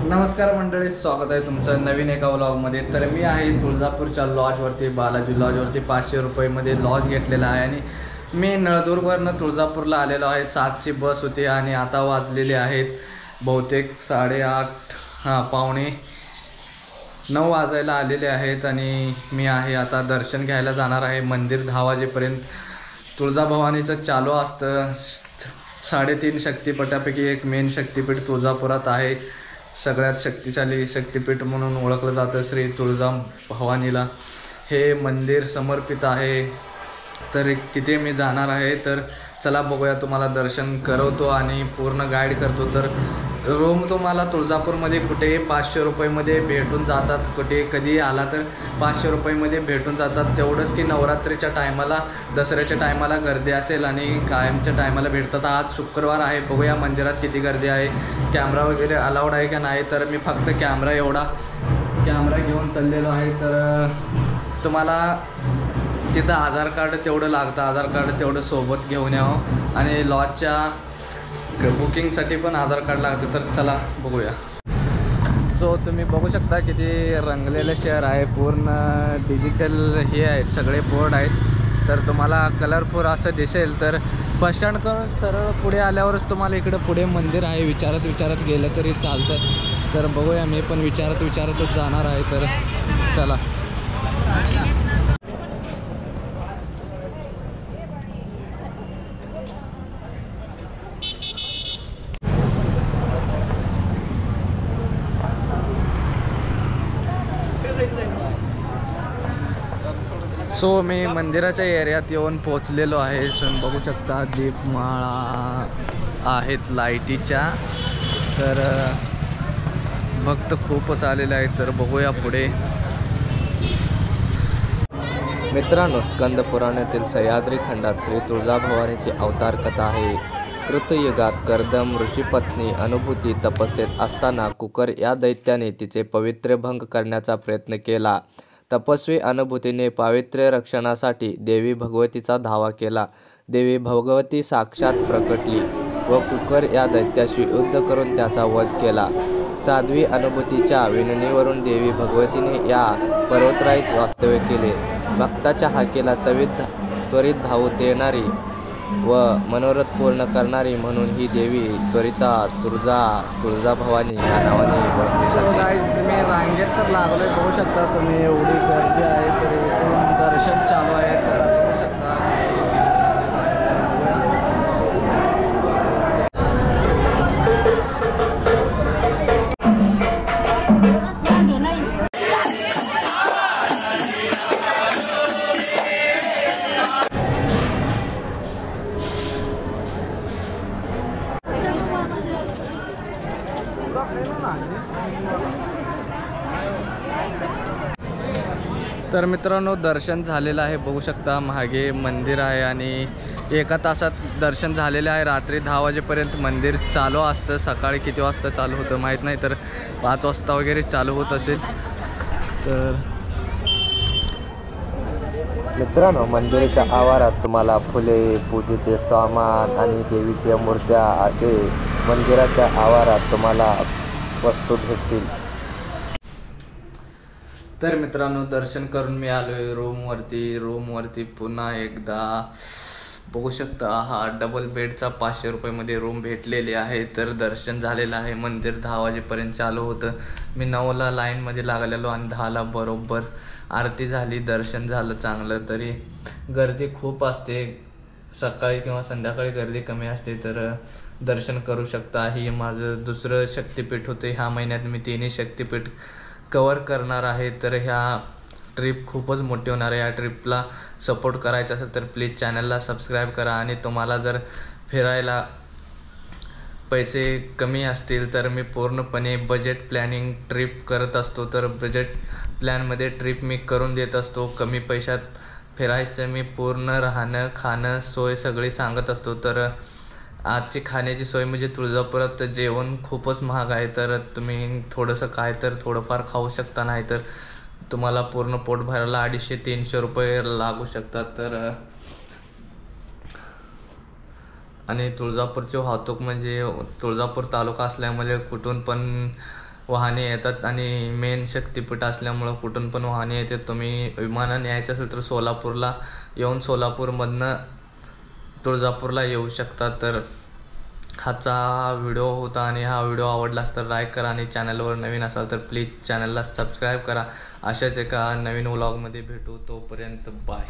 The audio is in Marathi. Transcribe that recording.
नमस्कार मंडळी, स्वागत आहे तुमचं नवीन एका व्लॉगमध्ये। तर मी आहे तुळजापूरच्या लॉजवरती, बालाजी लॉजवरती 500 रुपयेमध्ये लॉज घेतलेला आहे आणि मी नळदुर्गवरनं तुळजापूरला आलेलो आहे। 7ची बस होती आणि आता वाजलेले आहेत बहुतेक 8:30 पावणे 9 वाजायला आलेले आहेत आणि मी आहे आता दर्शन घ्यायला जाणार आहे। मंदिर 10 वाजेपर्यंत तुळजाभवानीचं चालू असतं। 3.5 शक्तिपीठापैकी एक मेन शक्तिपीठ तुळजापुरात आहे। सगळ्यात शक्तिशाली शक्तिपीठ म्हणून ओळखलं जातं श्री तुळजाभवानीला। हे मंदिर समर्पित आहे, तर तिथे मी जाणार आहे। तर चला बघूया, तुम्हाला दर्शन करवतो आणि पूर्ण गाईड करतो। तर रूम तुम्हाला तुळजापूरमध्ये कुठेही 500 रुपयेमध्ये भेटून जातात। कुठे कधी आला तर 500 रुपयेमध्ये भेटून जातात। तेवढंच की नवरात्रीच्या टायमाला, दसऱ्याच्या टायमाला गर्दी असेल आणि कायमच्या टायमाला भेटतात। आज शुक्रवार आहे, बघूया मंदिरात किती गर्दी आहे, कॅमेरा वगैरे अलाउड आहे का नाही। तर मी फक्त कॅमेरा घेऊन चाललेलो आहे। तर तुम्हाला तिथं आधार कार्ड तेवढं लागतं, आधार कार्ड तेवढं सोबत घेऊन यावं आणि लॉजच्या बुकिंगसाठी पण आधार कार्ड लागतं। तर चला बघूया। सो तुम्ही बघू शकता किती रंगलेलं शहर आहे, पूर्ण डिजिटल हे आहेत, सगळे बोर्ड आहेत। तर तुम्हाला कलरफुल असं दिसेल। तर बसस्टँड करून सरळ पुढे आल्यावरच तुम्हाला इकडं पुढे मंदिर आहे। विचारत गेलं तरी चालतं। तर बघूया, मी पण विचारतच जाणार आहे। तर चला। सो मी मंदिराच्या एरियात येऊन पोचलेलो आहे। तुम्ही बघू शकता दीपमाळा आहेत लाईटीच्या। तर भक्त खूपच आलेले आहेत। तर बघूया पुढे। मित्रांनो, स्कंद पुराणातील सह्याद्री खंडात श्री तुळजाभवानीची अवतार कथा आहे। कृतयुगात कर्दम ऋषीपत्नी अनुभूती तपस्येत असताना कुकर या दैत्याने तिचे पवित्र्य भंग करण्याचा प्रयत्न केला। तपस्वी अनुभूतीने पावित्र्य रक्षणासाठी देवी भगवतीचा धावा केला। देवी भगवती साक्षात प्रकटली व कुकर या दैत्याशी युद्ध करून त्याचा वध केला। साध्वी अनुभूतीच्या विनंतीवरून देवी भगवतीने या पर्वतराईत वास्तव्य केले। भक्ताच्या हाकेला त्वरित धावत येणारी व मनोरथ पूर्ण करणारी म्हणून ही देवी त्वरिता तुळजाभवानी या नावाने ओळखली जाते। मी रांगेत तर लागलोय, बघू शकता तुम्ही, एवढी गर्दी आहे। तर इथून दर्शन चालू आहे। तर बघू शकता तर मित्रांनो, दर्शन झालेलं आहे। बघू शकता मागे मंदिर आहे आणि 1 तासात दर्शन झालेलं आहे। रात्री 10 वाजेपर्यंत मंदिर चालू असतं। सकाळी किती वाजता चालू होतं माहीत नाही, तर 5 वाजता वगैरे चालू होत असेल। तर मित्रांनो, मंदिराच्या आवारात तुम्हाला फुले, पूजेचे सामान आणि देवीच्या मूर्त्या असे मंदिराच्या आवारात तुम्हाला वस्तू भेटतील। तर मित्रांनो, दर्शन करून मी आलोय रूमवरती पुन्हा एकदा। बघू शकता, हा डबल बेडचा 500 रुपयेमध्ये रूम भेटलेली आहे। तर दर्शन झालेलं आहे। मंदिर 10 वाजेपर्यंत चालू होतं। मी 9ला लाईनमध्ये लागलेलो आणि 10ला बरोबर आरती झाली, दर्शन झालं चांगलं। तरी गर्दी खूप असते, सकाळी किंवा संध्याकाळी गर्दी कमी असते। तर दर्शन करू शकता। ही माझं दुसरं शक्तिपीठ होते। ह्या महिन्यात मी 3ही शक्तिपीठ कवर करणार आहे। तर ह्या ट्रिप खूपच मोठी होणार आहे। या ट्रिपला सपोर्ट करायचा असेल तर प्लीज चॅनलला सबस्क्राईब करा। आणि तुम्हाला जर फिरायला पैसे कमी असतील तर मी पूर्णपणे बजेट प्लॅनिंग ट्रिप करत असतो। तर बजेट प्लॅनमध्ये ट्रिप मी करून देत असतो। कमी पैशात फिरायचं, मी पूर्ण राहणं खाणं सोय सगळी सांगत असतो। तर आजची खाण्याची सोय म्हणजे तुळजापुरात जेवण खूपच महाग आहे। तर तुम्ही थोडंसं काय तर थोडंफार खाऊ शकता, नाही तर तुम्हाला पूर्ण पोट भरायला 250-300 रुपये लागू शकतात। तर आणि तुळजापूरची वाहतूक म्हणजे तुळजापूर तालुका असल्यामुळे कुठून पण वाहने येतात आणि मेन शक्तिपीठ असल्यामुळं कुठून पण वाहने येतात. तुम्ही विमानाने यायचं असेल तर सोलापूरला येऊन सोलापूरमधनं तुळजापूरला येऊ शकता. तर हाचा व्हिडिओ होता आणि हा व्हिडिओ आवडलास तर लाईक करा आणि चॅनलवर नवीन असाल तर प्लीज चॅनलला सबस्क्राईब करा. अशाच एका नवीन व्लॉगमध्ये भेटू. तोपर्यंत बाय.